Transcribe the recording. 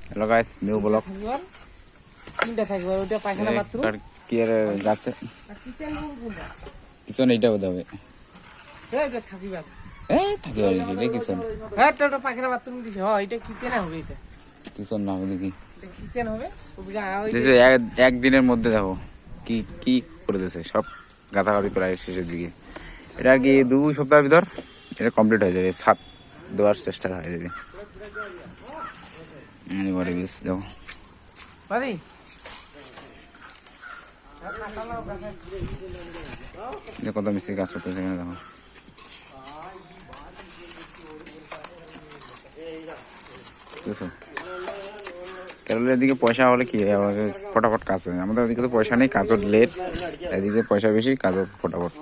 Hello guys, new blog. তিনটা থাকবে, ওটা পায়খানা বাথরুম কি আর গাছে আর কিচেন রুম কোনটা? কিচন এইটা বোধ হবে। এটা থাকিবা। থাকে আর কি, এটা কিচন। হ্যাঁ, এটা পায়খানা বাথরুম দিছে। হ্যাঁ, এটা কিচেন হবে। এটা কিচন না হবে দেখি। এটা কিচেন হবে। একদিনের মধ্যে দেখো কি কি করে দিয়েছে, সব গাঁথাগাঁথি প্রায় শেষের দিকে। এটা আর কি 2 সপ্তাহের ভিতর এটা কমপ্লিট হয়ে যাবে, ছাদ দেওয়ার চেষ্টা হয়ে যাবে। এবারে বেশ দেখো বাদি কত মিস্ত্রি কাজ করতেছে এখানে দেখো। বুঝছো, কেরলের দিকে পয়সা হলে কি হয়, আমাদের ফটাফট কাজ হয়। আমাদের ওদিকে তো পয়সা নেই, কাজও লেট। এদিকে পয়সা বেশি, কাজও ফটাফট।